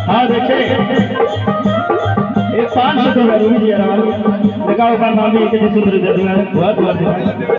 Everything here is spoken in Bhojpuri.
हाँ देखे एक 500 लगाओ पर नाम भी एक सूत्र दे दूंगा बहुत बहुत